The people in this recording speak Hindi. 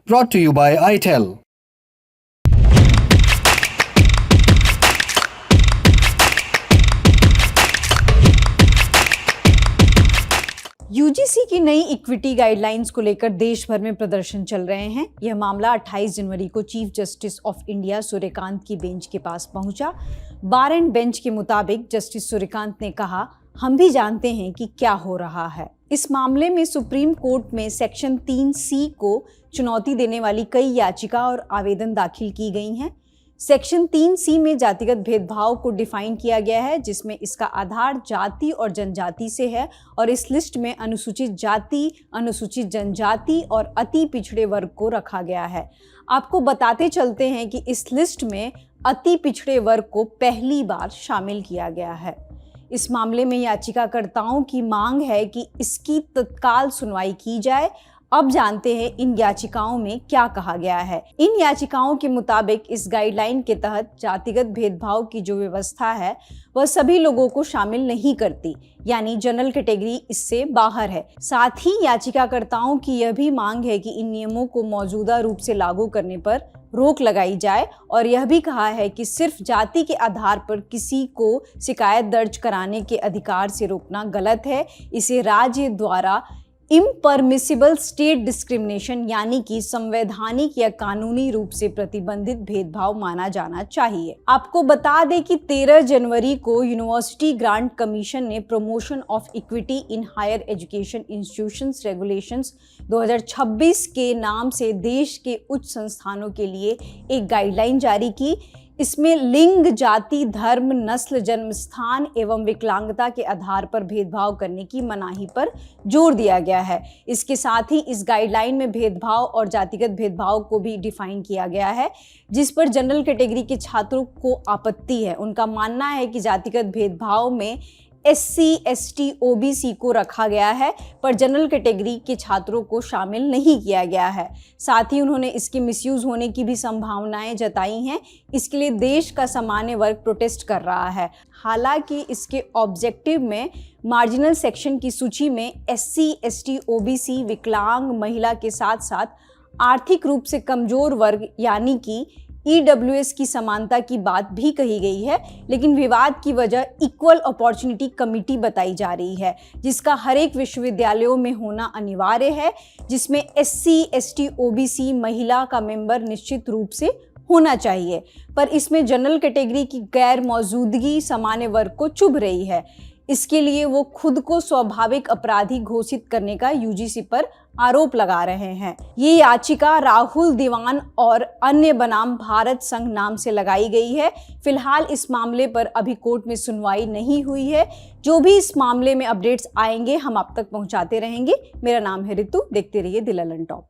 Brought to you by ITEL. UGC की नई इक्विटी गाइडलाइंस को लेकर देश भर में प्रदर्शन चल रहे हैं। यह मामला 28 जनवरी को chief justice of India Suryakant की बेंच के पास पहुंचा। बार एंड बेंच के मुताबिक जस्टिस सूर्यकांत ने कहा, हम भी जानते हैं कि क्या हो रहा है। इस मामले में सुप्रीम कोर्ट में सेक्शन 3C को चुनौती देने वाली कई याचिका और आवेदन दाखिल की गई हैं। सेक्शन 3C में जातिगत भेदभाव को डिफाइन किया गया है, जिसमें इसका आधार जाति और जनजाति से है और इस लिस्ट में अनुसूचित जाति, अनुसूचित जनजाति और अति पिछड़े वर्ग को रखा गया है। आपको बताते चलते हैं कि इस लिस्ट में अति पिछड़े वर्ग को पहली बार शामिल किया गया है। इस मामले में याचिकाकर्ताओं की मांग है कि इसकी तत्काल सुनवाई की जाए। अब जानते हैं इन याचिकाओं में क्या कहा गया है। इन याचिकाओं के मुताबिक इस गाइडलाइन के तहत जातिगत भेदभाव की जो व्यवस्था है वह सभी लोगों को शामिल नहीं करती, यानी जनरल कैटेगरी इससे बाहर है। साथ ही याचिकाकर्ताओं की यह भी मांग है कि इन नियमों को मौजूदा रूप से लागू करने पर रोक लगाई जाए और यह भी कहा है कि सिर्फ जाति के आधार पर किसी को शिकायत दर्ज कराने के अधिकार से रोकना गलत है। इसे राज्य द्वारा इम्परमिसिबल स्टेट डिस्क्रिमिनेशन यानी कि संवैधानिक या कानूनी रूप से प्रतिबंधित भेदभाव माना जाना चाहिए। आपको बता दें कि 13 जनवरी को यूनिवर्सिटी ग्रांट कमीशन ने Promotion of Equity in Higher Education Institutions Regulations 2026 के नाम से देश के उच्च संस्थानों के लिए एक गाइडलाइन जारी की। इसमें लिंग, जाति, धर्म, नस्ल, जन्म स्थान एवं विकलांगता के आधार पर भेदभाव करने की मनाही पर जोर दिया गया है। इसके साथ ही इस गाइडलाइन में भेदभाव और जातिगत भेदभाव को भी डिफाइन किया गया है, जिस पर जनरल कैटेगरी के छात्रों को आपत्ति है। उनका मानना है कि जातिगत भेदभाव में SC, ST, OBC को रखा गया है, पर जनरल कैटेगरी के छात्रों को शामिल नहीं किया गया है। साथ ही उन्होंने इसके मिसयूज होने की भी संभावनाएं जताई हैं। इसके लिए देश का सामान्य वर्ग प्रोटेस्ट कर रहा है। हालांकि इसके ऑब्जेक्टिव में मार्जिनल सेक्शन की सूची में SC, ST, OBC, विकलांग, महिला के साथ साथ आर्थिक रूप से कमजोर वर्ग यानी कि EWS की समानता की बात भी कही गई है, लेकिन विवाद की वजह इक्वल अपॉर्चुनिटी कमिटी बताई जा रही है, जिसका हर एक विश्वविद्यालयों में होना अनिवार्य है, जिसमें SC, ST, OBC, महिला का मेंबर निश्चित रूप से होना चाहिए, पर इसमें जनरल कैटेगरी की गैर मौजूदगी सामान्य वर्ग को चुभ रही है। इसके लिए वो खुद को स्वाभाविक अपराधी घोषित करने का यूजीसी पर आरोप लगा रहे हैं। ये याचिका राहुल दीवान और अन्य बनाम भारत संघ नाम से लगाई गई है। फिलहाल इस मामले पर अभी कोर्ट में सुनवाई नहीं हुई है। जो भी इस मामले में अपडेट्स आएंगे हम आप तक पहुंचाते रहेंगे। मेरा नाम है ऋतु, देखते रहिए द ललन टॉप।